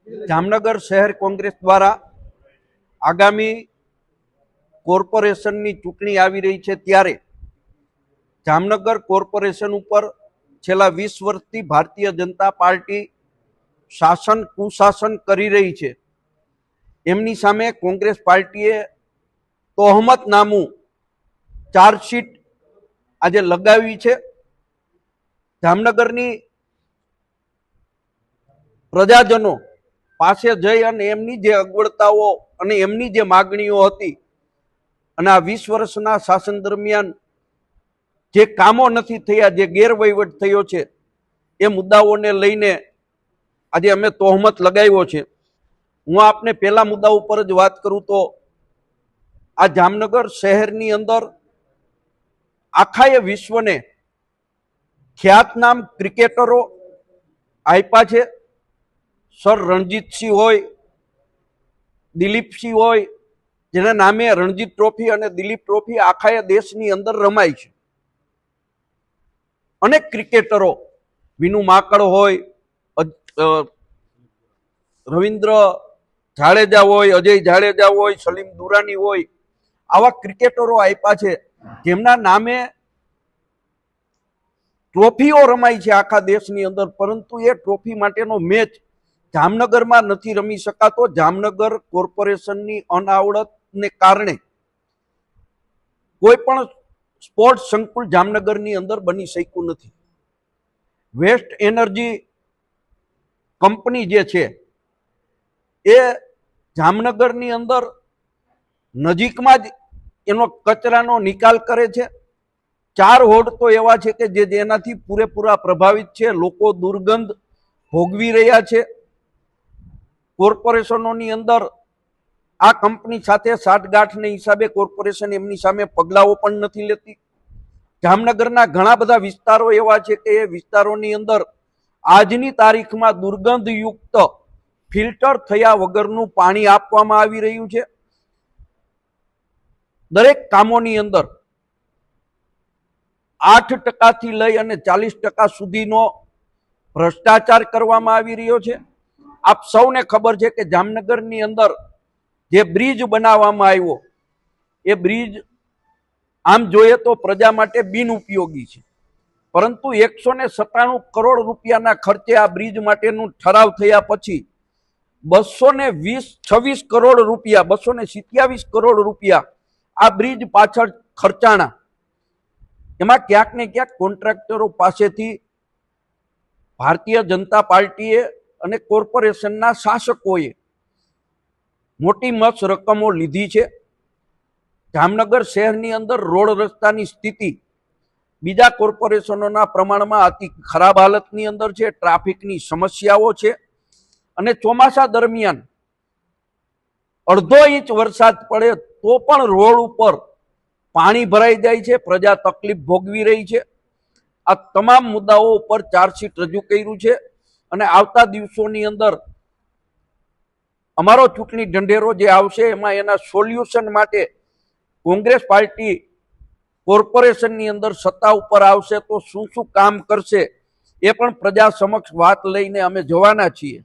જામનગર શહેર કોંગ્રેસ દ્વારા આગામી કોર્પોરેશનની ચૂંટણી આવી રહી છે ત્યારે જામનગર કોર્પોરેશન ઉપર છેલ્લા 20 વર્ષથી ભારતીય જનતા પાર્ટી શાસન કુશાસન કરી રહી છે। એમની સામે કોંગ્રેસ પાર્ટીએ તોહમતનામું ચાર્જશીટ આજે લગાવી છે। જામનગરની પ્રજાજનો પાસે જઈ અને એમની જે અગવડતાઓ અને એમની જે માગણીઓ હતી અને આ 20 વર્ષના શાસન દરમિયાન જે કામો નથી થયા, જે ગેરવહીવટ થયો છે, એ મુદ્દાઓને લઈને આજે અમે તોહમત લગાવ્યો છે। હું આપને પહેલા મુદ્દા ઉપર જ વાત કરું તો આ જામનગર શહેરની અંદર આખા વિશ્વને ખ્યાતનામ ક્રિકેટરો આપ્યા છે। સર રણજીતસિંહ હોય, દિલીપસિંહ હોય, જેના નામે રણજીત ટ્રોફી અને દિલીપ ટ્રોફી આખા દેશની અંદર રમાય છે। અનેક ક્રિકેટરો વિનુ માકડ હોય, રવિન્દ્ર જાડેજા હોય, અજય જાડેજા હોય, સલીમ દુરાની હોય, આવા ક્રિકેટરો આપ્યા છે જેમના નામે ટ્રોફીઓ રમાય છે આખા દેશની અંદર, પરંતુ એ ટ્રોફી માટેનો મેચ જામનગરમાં નથી રમી શકાતો। જામનગર કોર્પોરેશનની અનાવડતને કારણે કોઈ પણ સ્પોર્ટ્સ સંકુલ જામનગરની અંદર બની શક્યું નથી। વેસ્ટ એનર્જી કંપની જે છે એ જામનગરની અંદર નજીકમાં જ એનો કચરાનો નિકાલ કરે છે। 4 વોર્ડ તો એવા છે કે જેનાથી પૂરેપૂરા પ્રભાવિત છે, લોકો દુર્ગંધ ભોગવી રહ્યા છે। કોર્પોરેશનોની અંદર આ કંપની સાથે સાઠગાંઠને હિસાબે કોર્પોરેશન એમની સામે પગલાઓ પણ નથી લેતી। જામનગરના ઘણા બધા વિસ્તારો એવા છે કે એ વિસ્તારોની અંદર આજની તારીખમાં દુર્ગંધયુક્ત ફિલ્ટર થયા વગરનું પાણી આપવામાં આવી રહ્યું છે। દરેક કામોની અંદર 8% થી લઈ અને 40% સુધીનો ભ્રષ્ટાચાર કરવામાં આવી રહ્યો છે। આપ સૌને ખબર છે કે જામનગરની અંદર જે બ્રિજ બનાવવામાં આવ્યો એ બ્રિજ આમ જોઈએ તો પ્રજા માટે બિનઉપયોગી છે, પરંતુ 197 કરોડ રૂપિયાના ખર્ચે આ બ્રિજ માટેનું ઠરાવ થયા પછી 226 કરોડ રૂપિયા, 227 કરોડ રૂપિયા આ બ્રિજ પાછળ ખર્ચાણા। એમાં ક્યાંક ને ક્યાંક કોન્ટ્રાક્ટરો પાસેથી ભારતીય જનતા પાર્ટીએ અને કોર્પોરેશનના શાસકોએ મોટી મસ્ત રકમો લીધી છે। જામનગર શહેરની અંદર રોડ રસ્તાની સ્થિતિ બીજા કોર્પોરેશનોના પ્રમાણમાં અતિ ખરાબ હાલતની અંદર છે। ટ્રાફિકની સમસ્યાઓ છે અને ચોમાસા દરમિયાન અડધો ઇંચ વરસાદ પડે તો પણ રોડ ઉપર પાણી ભરાઈ જાય છે, પ્રજા તકલીફ ભોગવી રહી છે। આ તમામ મુદ્દાઓ ઉપર ચાર્જશીટ રજૂ કર્યું છે અને આવતા દિવસોની અંદર અમારો ચૂંટણી ઢંઢેરો જે આવશે એમાં એના સોલ્યુશન માટે કોંગ્રેસ પાર્ટી કોર્પોરેશનની અંદર સત્તા ઉપર આવશે તો શું શું કામ કરશે એ પણ પ્રજા સમક્ષ વાત લઈને અમે જવાના છીએ।